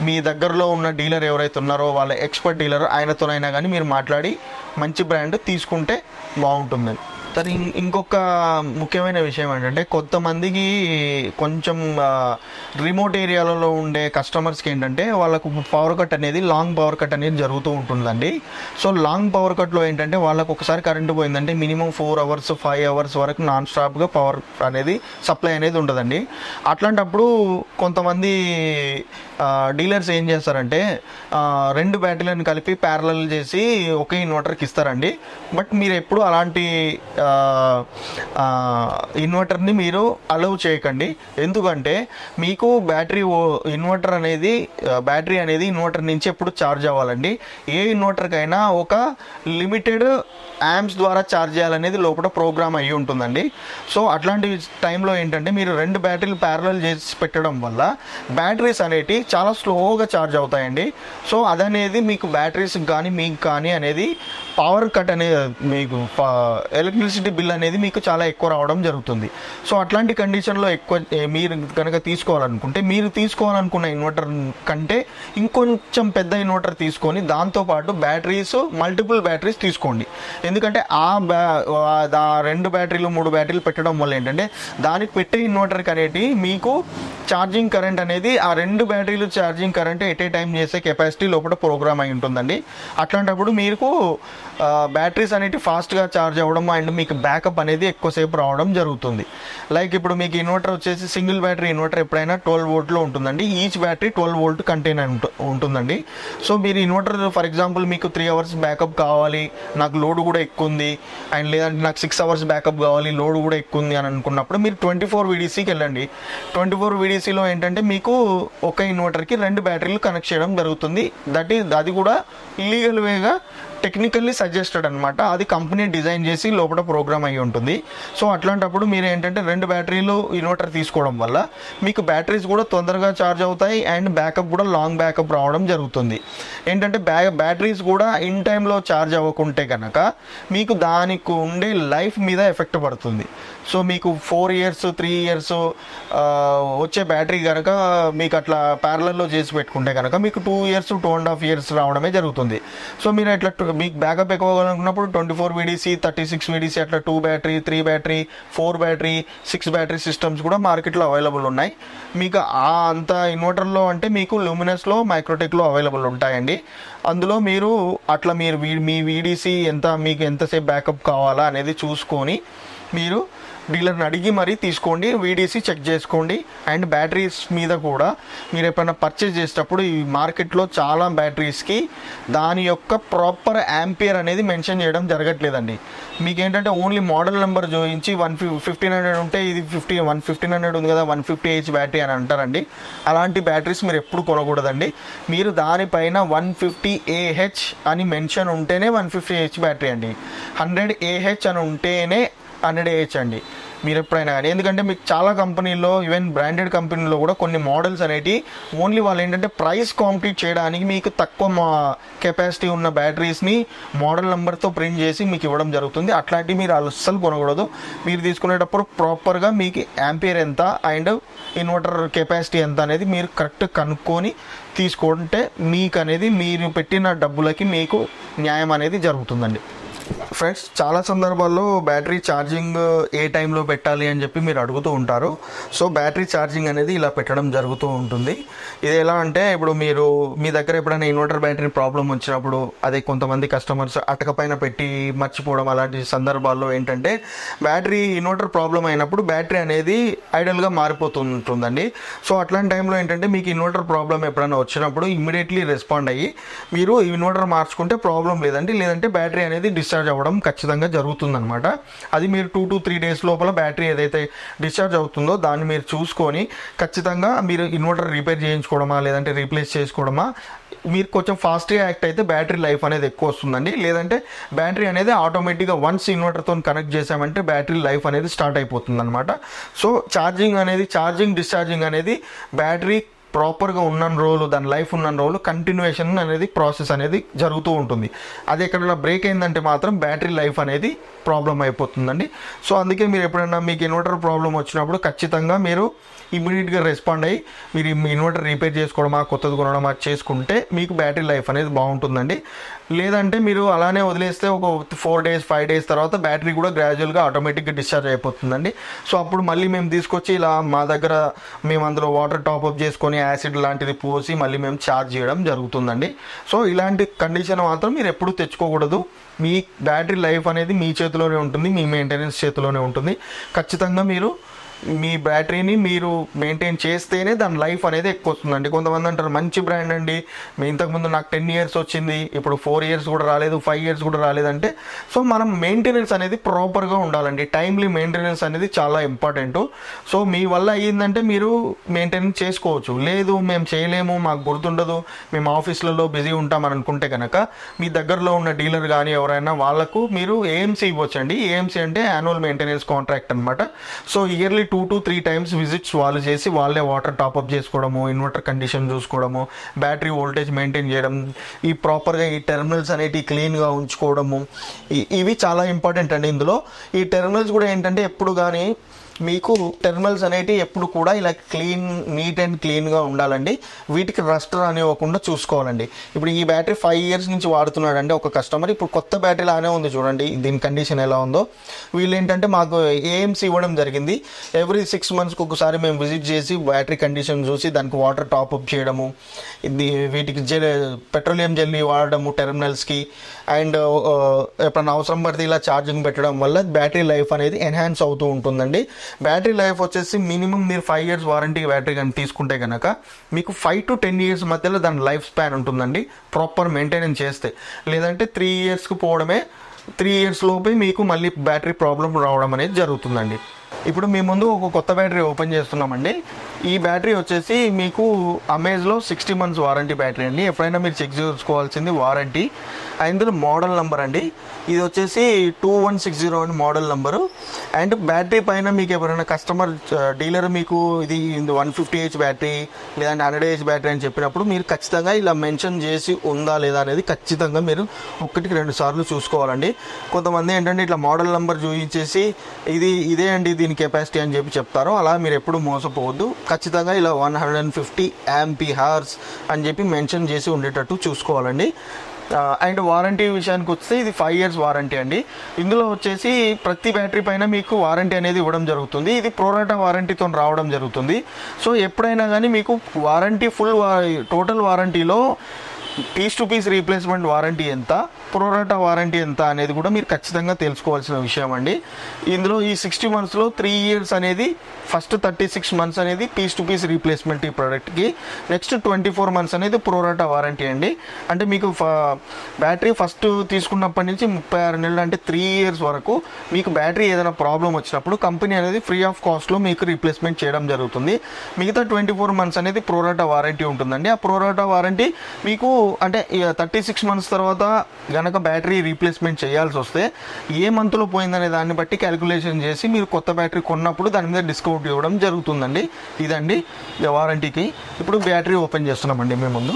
మీ దగ్గరలో ఉన్న డీలర్ ఎవరైతే ఉన్నారో వాళ్ళ ఎక్స్పర్ట్ డీలర్ ఆయనతోనైనా కానీ మీరు మాట్లాడి మంచి బ్రాండ్ తీసుకుంటే బాగుంటుందని. సరే, ఇంకొక ముఖ్యమైన విషయం ఏంటంటే కొంతమందికి కొంచెం రిమోట్ ఏరియాలలో ఉండే కస్టమర్స్కి ఏంటంటే వాళ్ళకు పవర్ కట్ అనేది, లాంగ్ పవర్ కట్ అనేది జరుగుతూ ఉంటుందండి. సో లాంగ్ పవర్ కట్లో ఏంటంటే వాళ్ళకు ఒకసారి కరెంటు పోయిందంటే మినిమం 4 అవర్స్ 5 అవర్స్ వరకు నాన్ స్టాప్గా పవర్ అనేది సప్లై అనేది ఉంటుందండి. అట్లాంటప్పుడు కొంతమంది డీలర్స్ ఏం చేస్తారంటే 2 బ్యాటరీలను కలిపి ప్యారలల్ చేసి ఒకే ఇన్వర్టర్కి ఇస్తారండి. బట్ మీరు ఎప్పుడు అలాంటి ఇన్వర్టర్ని మీరు అలౌ చేయకండి. ఎందుకంటే మీకు బ్యాటరీ అనేది ఇన్వర్టర్ నుంచి ఎప్పుడు ఛార్జ్ అవ్వాలండి. ఏ ఇన్వర్టర్కైనా ఒక లిమిటెడ్ యాంప్స్ ద్వారా ఛార్జ్ చేయాలనేది లోపల ప్రోగ్రామ్ అయ్యి ఉంటుందండి. సో అట్లాంటి టైంలో ఏంటంటే మీరు 2 బ్యాటరీలు ప్యారలల్ చేసి పెట్టడం వల్ల బ్యాటరీస్ అనేటివి చాలా స్లోగా ఛార్జ్ అవుతాయండి. సో అదనేది మీకు బ్యాటరీస్కి కానీ మీకు కానీ అనేది పవర్ కట్ అనేది, మీకు ఎలక్ట్రిసిటీ బిల్ అనేది మీకు చాలా ఎక్కువ రావడం జరుగుతుంది. సో అట్లాంటి కండిషన్లో మీరు కనుక మీరు తీసుకోవాలనుకున్న ఇన్వర్టర్ కంటే ఇంకొంచెం పెద్ద ఇన్వర్టర్ తీసుకొని దాంతోపాటు మల్టిపుల్ బ్యాటరీస్ తీసుకోండి. ఎందుకంటే 2 బ్యాటరీలు 3 బ్యాటరీలు పెట్టడం వల్ల ఏంటంటే దానికి పెట్టే ఇన్వర్టర్కి అనేది మీకు ఛార్జింగ్ కరెంట్ అనేది ఆ 2 బ్యాటరీలు charging current at a time చేసే కెపాసిటీ లోపల ప్రోగ్రామ్ అయి ఉంటుందండి. అట్లాంటప్పుడు మీకు బ్యాటరీస్ అనేవి ఫాస్ట్గా ఛార్జ్ అవ్వడం అండ్ మీకు బ్యాకప్ అనేది ఎక్కువసేపు రావడం జరుగుతుంది. లైక్ ఇప్పుడు మీకు ఇన్వర్టర్ వచ్చేసి సింగిల్ బ్యాటరీ ఇన్వర్టర్ ఎప్పుడైనా 12 వోల్ట్లో ఉంటుందండి. ఈచ్ బ్యాటరీ 12 వోల్ట్ కంటైన్ ఉంటుందండి. సో మీరు ఇన్వర్టర్ ఫర్ ఎగ్జాంపుల్ మీకు 3 అవర్స్ బ్యాకప్ కావాలి, నాకు లోడ్ కూడా ఎక్కువ ఉంది, అండ్ లేదంటే నాకు 6 అవర్స్ బ్యాకప్ కావాలి, లోడ్ కూడా ఎక్కువ ఉంది అని అనుకున్నప్పుడు మీరు 24 VDCకి వెళ్ళండి. 24 VDCలో ఏంటంటే మీకు ఒక ఇన్వర్టర్కి 2 బ్యాటరీలు కనెక్ట్ చేయడం జరుగుతుంది. అది కూడా లీగల్ వేగా టెక్నికల్లీ సజెస్టెడ్ అనమాట. అది కంపెనీ డిజైన్ చేసి లోపల ప్రోగ్రామ్ అయ్యి ఉంటుంది. సో అట్లాంటప్పుడు మీరు ఏంటంటే 2 బ్యాటరీలు ఇన్వర్టర్ తీసుకోవడం వల్ల మీకు బ్యాటరీస్ కూడా తొందరగా ఛార్జ్ అవుతాయి అండ్ బ్యాకప్ కూడా లాంగ్ బ్యాకప్ రావడం జరుగుతుంది. ఏంటంటే బ్యాటరీస్ కూడా ఇన్ టైంలో ఛార్జ్ అవ్వకుంటే కనుక మీకు దానికి ఉండే లైఫ్ మీద ఎఫెక్ట్ పడుతుంది. సో మీకు 4 years 3 years వచ్చే బ్యాటరీ కనుక మీకు అట్లా ప్యారలల్లో చేసి పెట్టుకుంటే కనుక మీకు 2 years 2.5 years రావడమే జరుగుతుంది. సో మీరు ఇట్లా మీకు బ్యాకప్ ఎక్కువ కావాలనుకున్నప్పుడు 24 VDC 36 VDC అట్లా 2 battery 3 battery 4 battery 6 battery systems కూడా మార్కెట్లో అవైలబుల్ ఉన్నాయి. మీకు అంత ఇన్వర్టర్లో అంటే మీకు లూమినస్లో మైక్రోటెక్లో అవైలబుల్ ఉంటాయండి. అందులో మీరు అట్లా మీరు మీ VDC ఎంత మీకు ఎంతసేపు బ్యాకప్ కావాలా అనేది చూసుకొని మీరు డీలర్ని అడిగి మరీ తీసుకోండి. VDC చెక్ చేసుకోండి. అండ్ బ్యాటరీస్ మీద కూడా మీరు ఎప్పుడైనా పర్చేజ్ చేసేటప్పుడు ఈ మార్కెట్లో చాలా బ్యాటరీస్కి దాని యొక్క ప్రాపర్ యాంపియర్ అనేది మెన్షన్ చేయడం జరగట్లేదండి. మీకు ఏంటంటే ఓన్లీ మోడల్ నెంబర్ చూపించి 1500 ఉంటే ఇది 1500 ఉంది కదా 150H బ్యాటరీ అని అంటారండి. అలాంటి బ్యాటరీస్ మీరు ఎప్పుడు కొనకూడదండి. మీరు దానిపైన 150Ah అని మెన్షన్ ఉంటేనే 150H బ్యాటరీ అండి. 100Ah అని ఉంటేనే 100Ah అండి మీరు ఎప్పుడైనా కానీ. ఎందుకంటే మీకు చాలా కంపెనీల్లో ఈవెన్ బ్రాండెడ్ కంపెనీలో కూడా కొన్ని మోడల్స్ అనేవి ఓన్లీ వాళ్ళు ఏంటంటే ప్రైస్ కాంపిటీట్ చేయడానికి మీకు తక్కువ కెపాసిటీ ఉన్న బ్యాటరీస్ని మోడల్ నెంబర్తో ప్రింట్ చేసి మీకు ఇవ్వడం జరుగుతుంది. అట్లాంటివి మీరు అస్సలు కొనకూడదు. మీరు తీసుకునేటప్పుడు ప్రాపర్గా మీకు యాంపియర్ ఎంత అండ్ ఇన్వర్టర్ కెపాసిటీ ఎంత అనేది మీరు కరెక్ట్ కనుక్కొని తీసుకుంటే మీకు అనేది మీరు పెట్టిన డబ్బులకి మీకు న్యాయం అనేది జరుగుతుందండి. ఫ్రెండ్స్, చాలా సందర్భాల్లో బ్యాటరీ ఛార్జింగ్ ఏ టైంలో పెట్టాలి అని చెప్పి మీరు అడుగుతూ ఉంటారు. సో బ్యాటరీ ఛార్జింగ్ అనేది ఇలా పెట్టడం జరుగుతూ ఉంటుంది. ఇది ఎలా అంటే ఇప్పుడు మీరు మీ దగ్గర ఎప్పుడైనా ఇన్వర్టర్ బ్యాటరీ ప్రాబ్లం వచ్చినప్పుడు అదే కొంతమంది కస్టమర్స్ అటకపైన పెట్టి మర్చిపోవడం అలాంటి సందర్భాల్లో ఏంటంటే బ్యాటరీ ఇన్వర్టర్ ప్రాబ్లం అయినప్పుడు బ్యాటరీ అనేది ఐడల్గా మారిపోతుంటుందండి. సో అట్లాంటి టైంలో ఏంటంటే మీకు ఇన్వర్టర్ ప్రాబ్లం ఎప్పుడైనా వచ్చినప్పుడు ఇమ్మీడియట్లీ రెస్పాండ్ అయ్యి మీరు ఇన్వర్టర్ మార్చుకుంటే ప్రాబ్లం లేదంటే బ్యాటరీ అనేది డిశ్చార్జ్ అవ్వడం ఖచ్చితంగా జరుగుతుందన్నమాట. అది మీరు 2 to 3 days లోపల బ్యాటరీ ఏదైతే డిశ్చార్జ్ అవుతుందో దాన్ని మీరు చూసుకొని ఖచ్చితంగా మీరు ఇన్వర్టర్ రిపేర్ చేయించుకోవడమా లేదంటే రీప్లేస్ చేసుకోవడమా మీరు కొంచెం ఫాస్ట్గా యాక్ట్ అయితే బ్యాటరీ లైఫ్ అనేది ఎక్కువ వస్తుందండి. లేదంటే బ్యాటరీ అనేది ఆటోమేటిక్గా వన్స్ ఇన్వర్టర్తో కనెక్ట్ చేసామంటే బ్యాటరీ లైఫ్ అనేది స్టార్ట్ అయిపోతుంది అనమాట. సో ఛార్జింగ్ డిశ్చార్జింగ్ అనేది బ్యాటరీ ప్రాపర్గా ఉన్న రోజులు దాని లైఫ్ ఉన్న రోజులు కంటిన్యూషన్ అనేది ప్రాసెస్ అనేది జరుగుతూ ఉంటుంది. అది ఎక్కడైనా బ్రేక్ అయిందంటే మాత్రం బ్యాటరీ లైఫ్ అనేది ప్రాబ్లం అయిపోతుందండి. సో అందుకే మీరు ఎప్పుడైనా మీకు ఇన్వర్టర్ ప్రాబ్లం వచ్చినప్పుడు ఖచ్చితంగా మీరు ఇమ్మీడియట్గా రెస్పాండ్ అయ్యి మీరు ఇన్వర్టర్ రిపేర్ చేసుకోవడమా కొత్తది కొనడమా చేసుకుంటే మీకు బ్యాటరీ లైఫ్ అనేది బాగుంటుందండి. లేదంటే మీరు అలానే వదిలేస్తే ఒక 4 days 5 days తర్వాత బ్యాటరీ కూడా గ్రాడ్యువల్గా ఆటోమేటిక్గా డిశ్చార్జ్ అయిపోతుందండి. సో అప్పుడు మళ్ళీ మేము తీసుకొచ్చి ఇలా మా దగ్గర మేము అందులో వాటర్ టాప్అప్ చేసుకొని యాసిడ్ లాంటిది పోసి మళ్ళీ మేము ఛార్జ్ చేయడం జరుగుతుందండి. సో ఇలాంటి కండిషన్ మాత్రం మీరు ఎప్పుడు తెచ్చుకోకూడదు. మీ బ్యాటరీ లైఫ్ అనేది మీ చేతిలోనే ఉంటుంది, మీ మెయింటెనెన్స్ చేతిలోనే ఉంటుంది. ఖచ్చితంగా మీరు మీ బ్యాటరీని మీరు మెయింటైన్ చేస్తేనే దాని లైఫ్ అనేది ఎక్కువ వస్తుందండి. కొంతమంది అంటారు మంచి బ్రాండ్ అండి, ఇంతకుముందు నాకు 10 years వచ్చింది, ఇప్పుడు 4 years కూడా రాలేదు, 5 years కూడా రాలేదంటే సో మనం మెయింటెనెన్స్ అనేది ప్రాపర్గా ఉండాలండి. టైమ్లీ మెయింటెనెన్స్ అనేది చాలా ఇంపార్టెంట్. సో మీ వల్ల అయ్యిందంటే మీరు మెయింటెనెన్స్ చేసుకోవచ్చు. లేదు మేము చేయలేము, మాకు గుర్తుండదు, మేము ఆఫీసులలో బిజీ ఉంటామని అనుకుంటే కనుక మీ దగ్గరలో ఉన్న డీలర్ కానీ ఎవరైనా వాళ్ళకు మీరు AMC ఇవ్వచ్చండి. AMC అంటే యాన్యువల్ మెయింటెనెన్స్ కాంట్రాక్ట్ అనమాట. So yearly 2 to 3 times visits వాళ్ళు చేసి వాళ్ళే వాటర్ టాప్అప్ చేసుకోవడము, ఇన్వర్టర్ కండిషన్ చూసుకోవడము, బ్యాటరీ వోల్టేజ్ మెయింటైన్ చేయడం, ఈ ప్రాపర్గా ఈ టెర్మినల్స్ అనేవి క్లీన్గా ఉంచుకోవడము, ఇవి చాలా ఇంపార్టెంట్ అండి. ఇందులో ఈ టెర్మినల్స్ కూడా ఏంటంటే ఎప్పుడు కానీ మీకు టెర్మినల్స్ అనేవి ఎప్పుడు కూడా ఇలా నీట్ అండ్ క్లీన్గా ఉండాలండి. వీటికి రస్ట్ రానివ్వకుండా చూసుకోవాలండి. ఇప్పుడు ఈ బ్యాటరీ 5 years నుంచి వాడుతున్నాడు అంటే ఒక కస్టమర్, ఇప్పుడు కొత్త బ్యాటరీ లానే ఉంది చూడండి దీని కండిషన్ ఎలా ఉందో. వీళ్ళు ఏంటంటే మాకు AMC ఇవ్వడం జరిగింది. ఎవ్రీ 6 monthsకి ఒకసారి మేము విజిట్ చేసి బ్యాటరీ కండిషన్ చూసి దానికి వాటర్ టాప్అప్ చేయడము, వీటికి పెట్రోలియం జెల్లీ వాడడము టెర్మినల్స్కి, అండ్ ఎప్పుడైనా అవసరం పడితే ఇలా ఛార్జింగ్ పెట్టడం వల్ల బ్యాటరీ లైఫ్ అనేది ఎన్హాన్స్ అవుతూ ఉంటుందండి. బ్యాటరీ లైఫ్ వచ్చేసి మినిమం మీరు 5 years వారంటీ బ్యాటరీ కానీ తీసుకుంటే కనుక మీకు 5 to 10 years మధ్యలో దాని లైఫ్ స్పాన్ ఉంటుందండి ప్రాపర్ మెయింటెనెన్స్ చేస్తే. లేదంటే 3 yearsకి పోవడమే, 3 years లోపే మీకు మళ్ళీ బ్యాటరీ ప్రాబ్లం రావడం అనేది జరుగుతుందండి. ఇప్పుడు మీ ముందు ఒక కొత్త బ్యాటరీ ఓపెన్ చేస్తున్నామండి. ఈ బ్యాటరీ వచ్చేసి మీకు అమేజ్లో 60 months వారంటీ బ్యాటరీ అండి. ఎప్పుడైనా మీరు చెక్ చేసుకోవాల్సింది వారంటీ. ఇందులో మోడల్ నెంబర్ అండి, ఇది వచ్చేసి 2160 అని మోడల్ నెంబరు. అండ్ బ్యాటరీ పైన మీకు ఎవరైనా కస్టమర్ డీలర్ మీకు ఇది 150H బ్యాటరీ లేదంటే 100H బ్యాటరీ అని చెప్పినప్పుడు మీరు ఖచ్చితంగా ఇలా మెన్షన్ చేసి ఉందా లేదా అనేది ఖచ్చితంగా మీరు 1-2 సార్లు చూసుకోవాలండి. కొంతమంది ఏంటంటే ఇట్లా మోడల్ నెంబర్ చూపించేసి ఇదే అండి దీని కెపాసిటీ అని చెప్పి చెప్తారు. అలా మీరు ఎప్పుడు మోసపోవద్దు. ఖచ్చితంగా ఇలా 150 AH అని చెప్పి మెన్షన్ చేసి ఉండేటట్టు చూసుకోవాలండి. అండ్ వారంటీ విషయానికి వస్తే ఇది 5 years వారంటీ అండి. ఇందులో వచ్చేసి ప్రతి బ్యాటరీ పైన మీకు వారంటీ అనేది ఇవ్వడం జరుగుతుంది. ఇది ప్రోరాటా వారంటీతో రావడం జరుగుతుంది. సో ఎప్పుడైనా కానీ మీకు వారంటీ టోటల్ వారంటీలో piece to piece replacement warranty ఎంత, ప్రోరాటా వారంటీ ఎంత అనేది కూడా మీరు ఖచ్చితంగా తెలుసుకోవాల్సిన విషయం అండి. ఇందులో ఈ 60 monthsలో 3 years అనేది ఫస్ట్ 36 months అనేది పీస్ టు పీస్ రీప్లేస్మెంట్ ఈ ప్రోడక్ట్కి, నెక్స్ట్ 24 months అనేది ప్రోరాటా వారంటీ అండి. అంటే మీకు బ్యాటరీ ఫస్ట్ తీసుకున్నప్పటి నుంచి 36 నెలలు అంటే 3 years వరకు మీకు బ్యాటరీ ఏదైనా ప్రాబ్లం వచ్చినప్పుడు కంపెనీ అనేది ఫ్రీ ఆఫ్ కాస్ట్లో మీకు రీప్లేస్మెంట్ చేయడం జరుగుతుంది. మిగతా 24 months అనేది ప్రోరాటా వారంటీ ఉంటుందండి. ఆ ప్రోరాటా వారంటీ మీకు అంటే 36 months తర్వాత గనక బ్యాటరీ రీప్లేస్మెంట్ చేయాల్సి వస్తే ఏ మంత్లో పోయిందనే దాన్ని బట్టి క్యాలిక్యులేషన్ చేసి మీరు కొత్త బ్యాటరీ కొన్నప్పుడు దాని మీద డిస్కౌంట్ ఇవ్వడం జరుగుతుందండి. ఇదండి వారంటీకి. ఇప్పుడు బ్యాటరీ ఓపెన్ చేస్తున్నామండి మేము ముందు.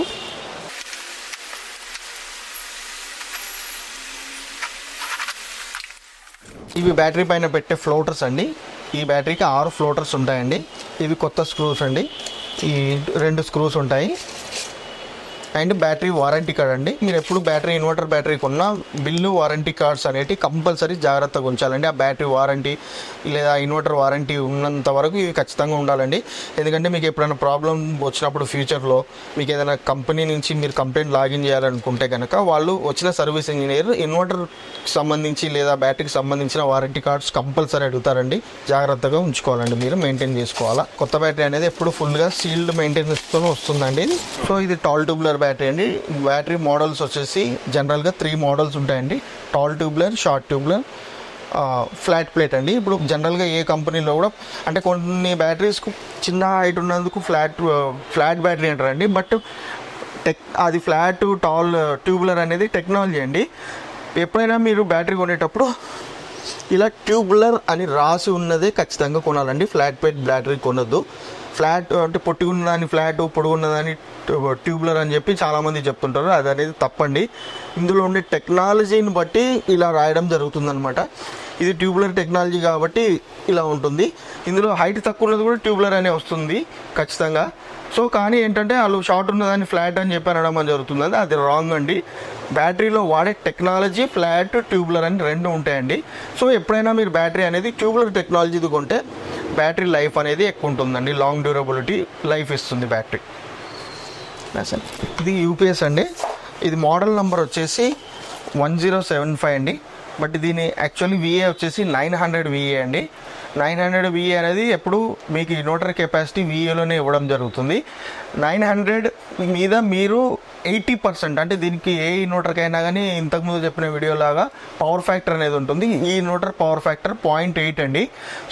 ఇవి బ్యాటరీ పైన పెట్టే ఫ్లోటర్స్ అండి. ఈ బ్యాటరీకి 6 ఫ్లోటర్స్ ఉంటాయండి. ఇవి కొత్త స్క్రూస్ అండి. ఈ 2 స్క్రూస్ ఉంటాయి. అండ్ బ్యాటరీ వారంటీ కార్డ్ అండి. మీరు ఎప్పుడు ఇన్వర్టర్ బ్యాటరీ కొన్నా బిల్లు వారంటీ కార్డ్స్ అనేవి కంపల్సరీ జాగ్రత్తగా ఉంచాలండి. ఆ బ్యాటరీ వారంటీ లేదా ఇన్వర్టర్ వారంటీ ఉన్నంత వరకు ఇవి ఖచ్చితంగా ఉండాలండి. ఎందుకంటే మీకు ఎప్పుడైనా ప్రాబ్లం వచ్చినప్పుడు ఫ్యూచర్లో మీకు ఏదైనా కంపెనీ నుంచి మీరు కంప్లైంట్ లాగిన్ చేయాలనుకుంటే కనుక వాళ్ళు వచ్చిన సర్వీస్ ఇంజనీర్ ఇన్వర్టర్కి సంబంధించి లేదా బ్యాటరీకి సంబంధించిన వారంటీ కార్డ్స్ కంపల్సరీ అడుగుతారండి. జాగ్రత్తగా ఉంచుకోవాలండి, మీరు మెయింటైన్ చేసుకోవాలా. కొత్త బ్యాటరీ అనేది ఎప్పుడు ఫుల్గా సీల్డ్ మెయింటెనెన్స్తో వస్తుందండి. సో ఇది టాల్ ట్యూబ్లర్ బ్యాటరీ అండి. బ్యాటరీ మోడల్స్ వచ్చేసి జనరల్గా 3 మోడల్స్ ఉంటాయండి. Tall tubular, short tubular, flat plate అండి. ఇప్పుడు జనరల్గా ఏ కంపెనీలో కూడా అంటే కొన్ని బ్యాటరీస్కు చిన్న హైట్ ఉన్నందుకు ఫ్లాట్ బ్యాటరీ అంటారండి. బట్ అది ఫ్లాట్ టాల్ ట్యూబ్లర్ అనేది టెక్నాలజీ అండి. ఎప్పుడైనా మీరు బ్యాటరీ కొనేటప్పుడు ఇలా ట్యూబ్లర్ అని రాసి ఉన్నదే ఖచ్చితంగా కొనాలండి. ఫ్లాట్ ప్లేట్ బ్యాటరీ కొనొద్దు. ఫ్లాట్ అంటే పొట్టిగున్నదాన్ని ఫ్లాట్, పొడుగున్నదాన్ని ట్యూబ్లర్ అని చెప్పి చాలామంది చెప్తుంటారు. అది అనేది తప్పండి. ఇందులో ఉండే టెక్నాలజీని బట్టి ఇలా రాయడం జరుగుతుందనమాట. ఇది ట్యూబ్లర్ టెక్నాలజీ కాబట్టి ఇలా ఉంటుంది. ఇందులో హైట్ తక్కువ ఉన్నది కూడా ట్యూబ్లర్ అనే వస్తుంది ఖచ్చితంగా. సో కానీ ఏంటంటే వాళ్ళు షార్ట్ ఉన్నదాన్ని ఫ్లాట్ అని చెప్పి అనడం అని జరుగుతుంది. అది రాంగ్ అండి. బ్యాటరీలో వాడే టెక్నాలజీ ఫ్లాట్, ట్యూబ్లర్ అని 2 ఉంటాయండి. సో ఎప్పుడైనా మీరు బ్యాటరీ అనేది ట్యూబ్లర్ టెక్నాలజీది కొంటే బ్యాటరీ లైఫ్ అనేది ఎక్కువ ఉంటుందండి. లాంగ్ డ్యూరబిలిటీ లైఫ్ ఇస్తుంది బ్యాటరీ. ఇది యూపీఎస్ అండి. ఇది మోడల్ నెంబర్ వచ్చేసి 1075 అండి. బట్ దీని యాక్చువల్లీ VA వచ్చేసి 900 VA అండి. 900 VA అనేది ఎప్పుడు మీకు ఇన్వర్టర్ కెపాసిటీ VAలోనే ఇవ్వడం జరుగుతుంది. 900 మీద మీరు 80% అంటే దీనికి ఏ ఇన్వర్టర్కైనా కానీ ఇంతకుముందు చెప్పిన వీడియోలాగా పవర్ ఫ్యాక్టర్ అనేది ఉంటుంది. ఈ ఇన్వర్టర్ పవర్ ఫ్యాక్టర్ 0.8 అండి.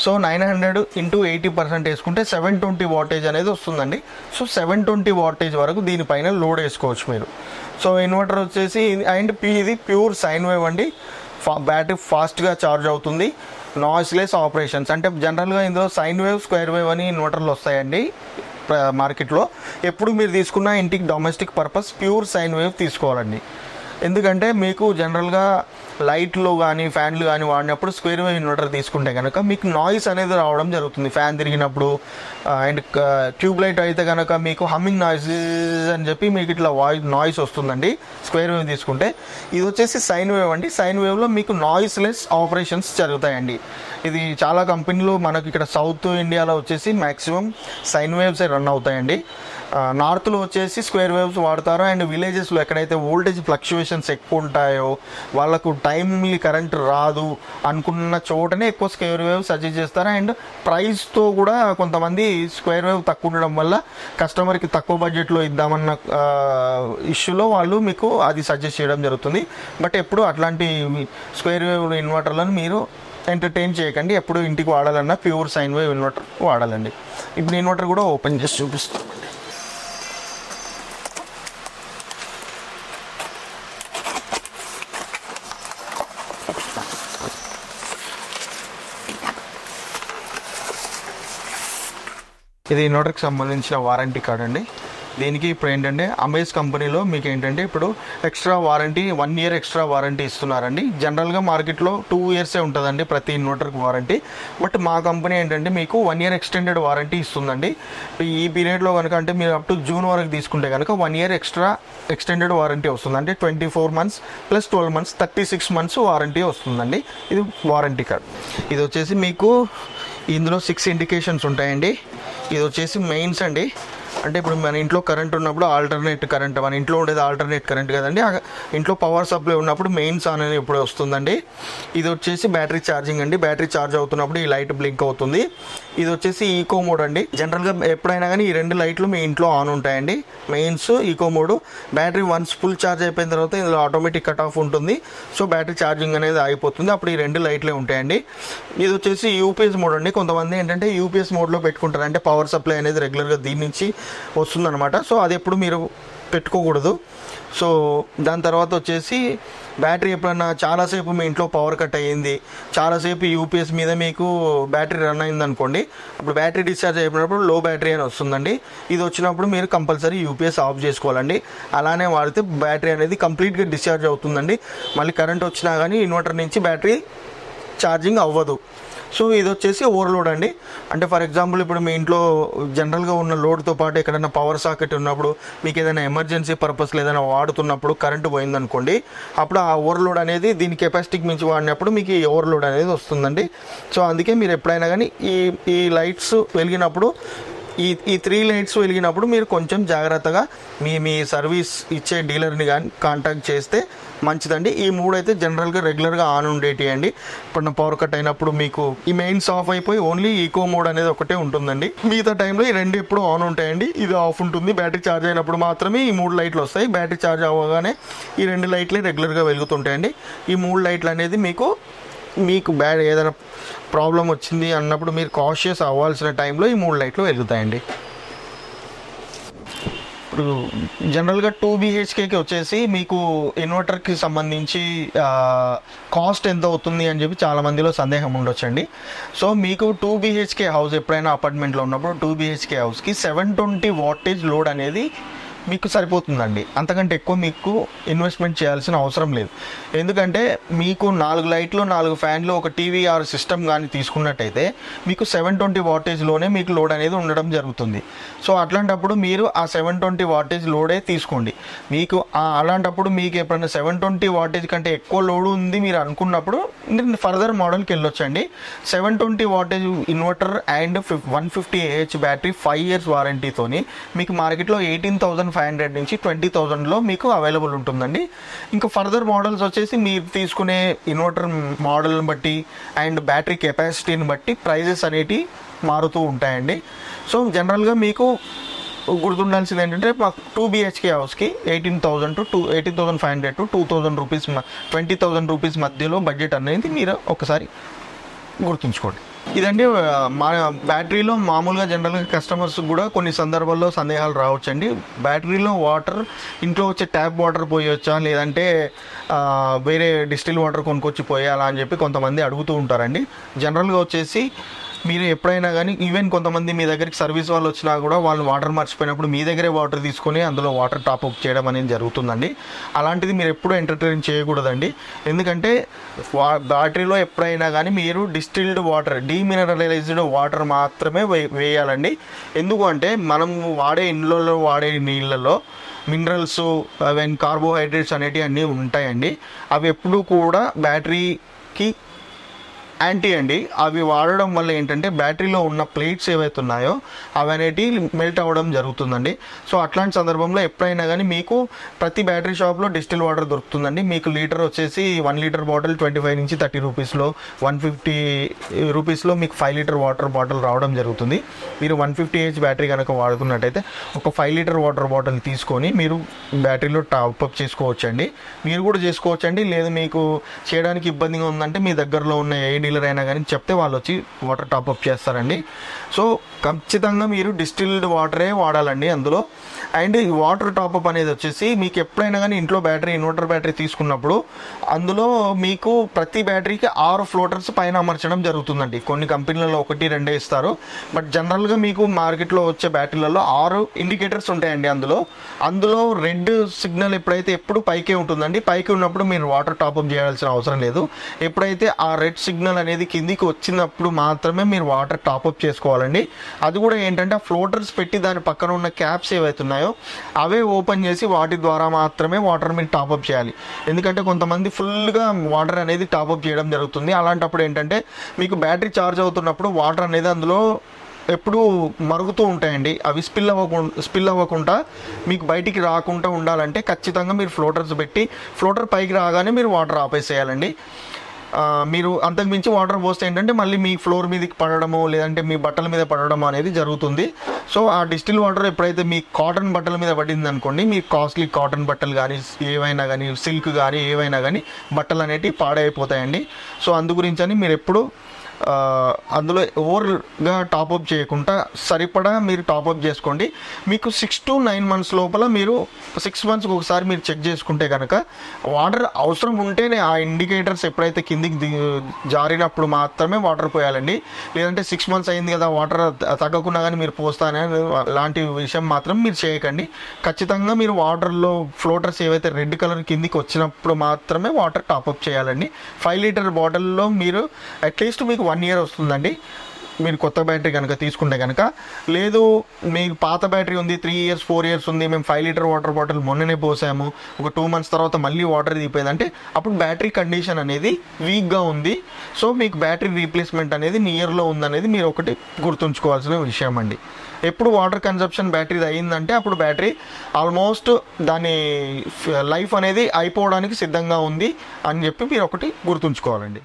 సో 900 × 80% వేసుకుంటే 720 wattage అనేది వస్తుందండి. సో 720 wattage వరకు దీనిపైన లోడ్ వేసుకోవచ్చు మీరు. సో ఇన్వర్టర్ వచ్చేసి అండ్ ఇది ప్యూర్ సైన్ వేవ్ అండి. బ్యాటరీ ఫాస్ట్గా ఛార్జ్ అవుతుంది. నాయిస్లెస్ ఆపరేషన్స్ అంటే జనరల్గా ఇందులో సైన్ వేవ్, స్క్వేర్ వేవ్ అని ఇన్వర్టర్లు వస్తాయండి మార్కెట్లో. ఎప్పుడు మీరు తీసుకున్న ఇంటికి domestic purpose pure sine wave తీసుకోవాలండి. ఎందుకంటే మీకు జనరల్గా లైట్లు కానీ ఫ్యాన్లు కానీ వాడినప్పుడు స్క్వేర్ వేవ్ ఇన్వర్టర్ తీసుకుంటే కనుక మీకు నాయిస్ అనేది రావడం జరుగుతుంది ఫ్యాన్ తిరిగినప్పుడు. అండ్ ట్యూబ్ లైట్ అయితే కనుక మీకు హమ్మింగ్ నాయిస్ అని చెప్పి మీకు ఇట్లా నాయిస్ వస్తుందండి స్క్వేర్ వేవ్ తీసుకుంటే. ఇది వచ్చేసి సైన్ వేవ్ అండి. సైన్ వేవ్లో మీకు నాయిస్లెస్ ఆపరేషన్స్ జరుగుతాయండి. ఇది చాలా కంపెనీలు మనకి ఇక్కడ సౌత్ ఇండియాలో వచ్చేసి మ్యాక్సిమం సైన్ వేవ్సే రన్ అవుతాయండి. నార్త్లో వచ్చేసి స్క్వేర్ వేవ్స్ వాడతారు. అండ్ విలేజెస్లో ఎక్కడైతే వోల్టేజ్ ఫ్లక్చువేషన్స్ ఎక్కువ ఉంటాయో వాళ్ళకు టైమ్లీ కరెంట్ రాదు అనుకున్న చోటనే ఎక్కువ స్క్వేర్ వేవ్ సజెస్ట్ చేస్తారు. అండ్ ప్రైస్తో కూడా కొంతమంది స్క్వేర్ వేవ్ తక్కువ ఉండడం వల్ల కస్టమర్కి తక్కువ బడ్జెట్లో ఇద్దామన్న ఇష్యూలో వాళ్ళు మీకు అది సజెస్ట్ చేయడం జరుగుతుంది. బట్ ఎప్పుడు అట్లాంటి స్క్వేర్ వేవ్ ఇన్వర్టర్లను మీరు ఎంటర్టైన్ చేయకండి. ఎప్పుడు ఇంటికి వాడాలన్నా ప్యూర్ సైన్ వేవ్ ఇన్వర్టర్ వాడాలండి. ఇప్పుడు ఇన్వర్టర్ కూడా ఓపెన్ చేసి చూపిస్తాం. ఇది ఇన్వర్టర్కి సంబంధించిన వారంటీ కార్డ్ అండి. దీనికి ఇప్పుడు ఏంటంటే అమేజ్ కంపెనీలో మీకు ఏంటంటే ఇప్పుడు extra warranty 1 year extra warranty ఇస్తున్నారండి. జనరల్గా మార్కెట్లో 2 years ఉంటుందండి ప్రతి ఇన్వర్టర్కి వారంటీ. బట్ మా కంపెనీ ఏంటంటే మీకు 1 year ఎక్స్టెండెడ్ వారంటీ ఇస్తుందండి. ఈ పీరియడ్లో కనుక అంటే మీరు అప్ టు జూన్ వరకు తీసుకుంటే కనుక 1 year ఎక్స్ట్రా ఎక్స్టెండెడ్ వారంటీ వస్తుంది. అంటే 24 months plus 12 months 36 months warranty వస్తుందండి. ఇది వారంటీ కార్డ్. ఇది వచ్చేసి మీకు ఇందులో 6 ఇండికేషన్స్ ఉంటాయండి. ఇది వచ్చేసి మెయిన్స్ అండి. అంటే ఇప్పుడు మన ఇంట్లో కరెంట్ ఉన్నప్పుడు ఆల్టర్నేట్ కరెంట్, మన ఇంట్లో ఉండేది ఆల్టర్నేట్ కరెంట్ కదండి, ఇంట్లో పవర్ సప్లై ఉన్నప్పుడు మెయిన్స్ ఆన్ అనేది ఇప్పుడు వస్తుందండి. ఇది వచ్చేసి బ్యాటరీ ఛార్జింగ్ అండి. బ్యాటరీ ఛార్జ్ అవుతున్నప్పుడు ఈ లైట్ బ్లింక్ అవుతుంది. ఇది వచ్చేసి ఈకో మోడ్ అండి. జనరల్గా ఎప్పుడైనా కానీ ఈ 2 లైట్లు మీ ఇంట్లో ఆన్ ఉంటాయండి. Mains, eco mode. Battery once full charge అయిపోయిన తర్వాత ఇందులో ఆటోమేటిక్ కట్ ఆఫ్ ఉంటుంది. సో బ్యాటరీ ఛార్జింగ్ అనేది అయిపోతుంది. అప్పుడు ఈ 2 లైట్లే ఉంటాయండి. ఇది వచ్చేసి యూపీఎస్ మోడ్ అండి. కొంతమంది ఏంటంటే యూపీఎస్ మోడ్లో పెట్టుకుంటారు, అంటే పవర్ సప్లై అనేది రెగ్యులర్గా దీని నుంచి వస్తుందన్నమాట. సో అది ఎప్పుడు మీరు పెట్టుకోకూడదు. సో దాని తర్వాత వచ్చేసి బ్యాటరీ ఎప్పుడన్నా చాలాసేపు మీ ఇంట్లో పవర్ కట్ అయ్యింది, చాలాసేపు యూపీఎస్ మీద మీకు బ్యాటరీ రన్ అయింది అనుకోండి, అప్పుడు బ్యాటరీ డిశ్చార్జ్ అయిపోయినప్పుడు లో బ్యాటరీ అని వస్తుందండి. ఇది వచ్చినప్పుడు మీరు కంపల్సరీ యూపీఎస్ ఆఫ్ చేసుకోవాలండి. అలానే వాడితే బ్యాటరీ అనేది కంప్లీట్గా డిశ్చార్జ్ అవుతుందండి. మళ్ళీ కరెంట్ వచ్చినా కానీ ఇన్వర్టర్ నుంచి బ్యాటరీ ఛార్జింగ్ అవ్వదు. సో ఇది వచ్చేసి ఓవర్లోడ్ అండి. అంటే ఫర్ ఎగ్జాంపుల్ ఇప్పుడు మీ ఇంట్లో జనరల్గా ఉన్న లోడ్తో పాటు ఎక్కడైనా పవర్ సాకెట్ ఉన్నప్పుడు, మీకు ఏదైనా ఎమర్జెన్సీ పర్పస్లో ఏదైనా వాడుతున్నప్పుడు కరెంటు పోయిందనుకోండి, అప్పుడు ఆ ఓవర్లోడ్ అనేది దీని కెపాసిటీకి మించి వాడినప్పుడు మీకు ఈ ఓవర్లోడ్ అనేది వస్తుందండి. సో అందుకే మీరు ఎప్పుడైనా కానీ ఈ లైట్స్ వెలిగినప్పుడు ఈ 3 లైట్స్ వెలిగినప్పుడు మీరు కొంచెం జాగ్రత్తగా మీ సర్వీస్ ఇచ్చే డీలర్ని కానీ కాంటాక్ట్ చేస్తే మంచిదండి. ఈ 3 అయితే జనరల్గా రెగ్యులర్గా ఆన్ ఉండేటివండి. ఇప్పుడు పవర్ కట్ అయినప్పుడు మీకు ఈ మెయిన్స్ ఆఫ్ అయిపోయి ఓన్లీ ఈకో మోడ్ అనేది ఒకటే ఉంటుందండి. మిగతా టైంలో ఈ 2 ఎప్పుడు ఆన్ ఉంటాయండి. ఇది ఆఫ్ ఉంటుంది. బ్యాటరీ ఛార్జ్ అయినప్పుడు మాత్రమే ఈ 3 లైట్లు వస్తాయి. బ్యాటరీ ఛార్జ్ అవ్వగానే ఈ 2 లైట్లే రెగ్యులర్గా వెలుగుతుంటాయండి. ఈ 3 లైట్లు అనేది మీకు ఏదైనా ప్రాబ్లం వచ్చింది అన్నప్పుడు మీరు కాషియస్ అవ్వాల్సిన టైంలో ఈ 3 లైట్లు వెలుగుతాయండి. ఇప్పుడు జనరల్గా 2 BHKకి వచ్చేసి మీకు ఇన్వర్టర్కి సంబంధించి కాస్ట్ ఎంత అవుతుంది అని చెప్పి చాలామందిలో సందేహం ఉండొచ్చండి. సో మీకు 2 BHK హౌస్ ఎప్పుడైనా అపార్ట్మెంట్లో ఉన్నప్పుడు 2 BHK హౌస్కి 720 wattage లోడ్ అనేది మీకు సరిపోతుందండి. అంతకంటే ఎక్కువ మీకు ఇన్వెస్ట్మెంట్ చేయాల్సిన అవసరం లేదు. ఎందుకంటే మీకు 4 లైట్లు, 4 ఫ్యాన్లు, ఒక టీవీ ఆర్ సిస్టమ్ కానీ తీసుకున్నట్టయితే మీకు 720 wattage మీకు లోడ్ అనేది ఉండడం జరుగుతుంది. సో అట్లాంటప్పుడు మీరు ఆ 720 wattage లోడే తీసుకోండి. మీకు అలాంటప్పుడు మీకు ఎప్పుడైనా 720 wattage కంటే ఎక్కువ లోడ్ ఉంది మీరు అనుకున్నప్పుడు ఫర్దర్ మోడల్కి వెళ్ళొచ్చండి. 720 wattage inverter and 150 Ah battery 5 years వారంటీతోని మీకు మార్కెట్లో 18,500 నుంచి 20,000లో మీకు అవైలబుల్ ఉంటుందండి. ఇంకా ఫర్దర్ మోడల్స్ వచ్చేసి మీరు తీసుకునే ఇన్వర్టర్ మోడల్ని బట్టి అండ్ బ్యాటరీ కెపాసిటీని బట్టి ప్రైజెస్ అనేటివి మారుతూ ఉంటాయండి. సో జనరల్గా మీకు గుర్తుండాల్సింది ఏంటంటే 2 BHK హౌస్కి 18,500 to 2,000 రూపీస్ 20,000 రూపీస్ మధ్యలో బడ్జెట్ అనేది మీరు ఒకసారి గుర్తుంచుకోండి. ఇదండి మా బ్యాటరీలో మామూలుగా జనరల్గా కస్టమర్స్ కూడా కొన్ని సందర్భాల్లో సందేహాలు రావచ్చండి. బ్యాటరీలో వాటర్ ఇంట్లో వచ్చే ట్యాప్ వాటర్ పోయొచ్చా, లేదంటే వేరే డిస్టిల్ వాటర్ కొనుక్కొచ్చి పోయాలా అని చెప్పి కొంతమంది అడుగుతూ ఉంటారండి. జనరల్గా వచ్చేసి మీరు ఎప్పుడైనా కానీ ఈవెన్ కొంతమంది మీ దగ్గరికి సర్వీస్ వాళ్ళు వచ్చినా కూడా వాళ్ళు వాటర్ మర్చిపోయినప్పుడు మీ దగ్గరే వాటర్ తీసుకొని అందులో వాటర్ టాప్అప్ చేయడం అనేది జరుగుతుందండి. అలాంటిది మీరు ఎప్పుడూ ఎంటర్టైన్ చేయకూడదండి. ఎందుకంటే బ్యాటరీలో ఎప్పుడైనా కానీ మీరు డిస్టిల్డ్ వాటర్, డీమినరలైజ్డ్ వాటర్ మాత్రమే వేయాలండి. ఎందుకు అంటే మనం ఇండ్లలో వాడే నీళ్ళలో మినరల్స్ అవన్నీ కార్బోహైడ్రేట్స్ అనేటివి అన్నీ ఉంటాయండి. అవి ఎప్పుడూ కూడా బ్యాటరీకి యాంటీ అండి. అవి వాడడం వల్ల ఏంటంటే బ్యాటరీలో ఉన్న ప్లేట్స్ ఏవైతే ఉన్నాయో అవి అనేటివి మెల్ట్ అవ్వడం జరుగుతుందండి. సో అట్లాంటి సందర్భంలో ఎప్పుడైనా కానీ మీకు ప్రతి బ్యాటరీ షాప్లో డిస్టిల్ వాటర్ దొరుకుతుందండి. మీకు లీటర్ వచ్చేసి 1 లీటర్ బాటిల్ 25 నుంచి 30 రూపీస్లో, 150 రూపీస్లో మీకు 5 లీటర్ వాటర్ బాటిల్ రావడం జరుగుతుంది. మీరు 150 Ah బ్యాటరీ కనుక వాడుతున్నట్టయితే ఒక 5 లీటర్ వాటర్ బాటిల్ తీసుకొని మీరు బ్యాటరీలో టాప్అప్ చేసుకోవచ్చండి. మీరు కూడా చేసుకోవచ్చండి. లేదు మీకు చేయడానికి ఇబ్బందిగా ఉందంటే మీ దగ్గరలో ఉన్న ఏ డీలర్ అయినా కానీ చెప్తే వాళ్ళు వచ్చి వాటర్ టాప్అప్ చేస్తారండి. సో ఖచ్చితంగా మీరు డిస్టిల్డ్ వాటరే వాడాలండి అందులో. అండ్ ఈ వాటర్ టాప్అప్ అనేది వచ్చేసి మీకు ఎప్పుడైనా కానీ ఇంట్లో బ్యాటరీ ఇన్వర్టర్ బ్యాటరీ తీసుకున్నప్పుడు అందులో మీకు ప్రతి బ్యాటరీకి 6 ఫ్లోటర్స్ పైన అమర్చడం జరుగుతుందండి. కొన్ని కంపెనీలలో 1-2 ఇస్తారు, బట్ జనరల్గా మీకు మార్కెట్లో వచ్చే బ్యాటరీలలో 6 ఇండికేటర్స్ ఉంటాయండి. అందులో రెడ్ సిగ్నల్ ఎప్పుడు పైకే ఉంటుందండి. పైకి ఉన్నప్పుడు మీరు వాటర్ టాప్అప్ చేయాల్సిన అవసరం లేదు. ఎప్పుడైతే ఆ రెడ్ సిగ్నల్ అనేది కిందికి వచ్చినప్పుడు మాత్రమే మీరు వాటర్ టాప్అప్ చేసుకోవాలండి. అది కూడా ఏంటంటే ఆ ఫ్లోటర్స్ పెట్టి దాని పక్కన ఉన్న క్యాప్స్ ఏవైతే ఉన్నాయో అవే ఓపెన్ చేసి వాటి ద్వారా మాత్రమే వాటర్ మీరు టాప్అప్ చేయాలి. ఎందుకంటే కొంతమంది ఫుల్గా వాటర్ అనేది టాప్అప్ చేయడం జరుగుతుంది. అలాంటప్పుడు ఏంటంటే మీకు బ్యాటరీ ఛార్జ్ అవుతున్నప్పుడు వాటర్ అనేది అందులో ఎప్పుడూ మరుగుతూ ఉంటాయండి. అవి స్పిల్ అవ్వకుండా మీకు బయటికి రాకుండా ఉండాలంటే ఖచ్చితంగా మీరు ఫ్లోటర్స్ పెట్టి ఫ్లోటర్ పైకి రాగానే మీరు వాటర్ ఆపేసేయాలండి. మీరు అంతకు మించి వాటర్ పోస్తే ఏంటంటే మళ్ళీ మీ ఫ్లోర్ మీదకి పడడము లేదంటే మీ బట్టల మీద పడడం అనేది జరుగుతుంది. సో ఆ డిస్టిల్ వాటర్ ఎప్పుడైతే మీ కాటన్ బట్టల మీద పడింది అనుకోండి, మీ కాస్ట్లీ కాటన్ బట్టలు కానీ ఏవైనా కానీ సిల్క్ కానీ ఏవైనా కానీ బట్టలు అనేటివి పాడైపోతాయండి. సో అందు గురించి అని మీరు ఎప్పుడు అందులో ఓవర్గా టాప్అప్ చేయకుండా సరిపడా మీరు టాప్అప్ చేసుకోండి. మీకు 6 to 9 months లోపల మీరు 6 monthsకి ఒకసారి మీరు చెక్ చేసుకుంటే కనుక వాటర్ అవసరం ఉంటేనే ఆ ఇండికేటర్స్ ఎప్పుడైతే కిందికి జారినప్పుడు మాత్రమే వాటర్ పోయాలండి. లేదంటే 6 months అయింది కదా వాటర్ తగ్గకుండా కానీ మీరు పోస్తానే లాంటి విషయం మాత్రం మీరు చేయకండి. ఖచ్చితంగా మీరు వాటర్లో ఫ్లోటర్స్ ఏవైతే రెడ్ కలర్ కిందికి వచ్చినప్పుడు మాత్రమే వాటర్ టాప్అప్ చేయాలండి. 5 లీటర్ బాటిల్లో మీరు అట్లీస్ట్ మీకు 1 year వస్తుందండి మీరు కొత్త బ్యాటరీ కనుక తీసుకుంటే కనుక. లేదు మీకు పాత బ్యాటరీ ఉంది 3 years 4 years ఉంది, మేము 5 లీటర్ వాటర్ బాటిల్ మొన్ననే పోసాము, ఒక 2 months తర్వాత మళ్ళీ వాటర్ దిగిపోయిందంటే అప్పుడు బ్యాటరీ కండిషన్ అనేది వీక్గా ఉంది. సో మీకు బ్యాటరీ రీప్లేస్మెంట్ అనేది నియర్లో ఉందనేది మీరు ఒకటి గుర్తుంచుకోవాల్సిన విషయం అండి. ఎప్పుడు వాటర్ కన్జప్షన్ బ్యాటరీది అయ్యిందంటే అప్పుడు బ్యాటరీ ఆల్మోస్ట్ దాని లైఫ్ అనేది అయిపోవడానికి సిద్ధంగా ఉంది అని చెప్పి మీరు ఒకటి గుర్తుంచుకోవాలండి.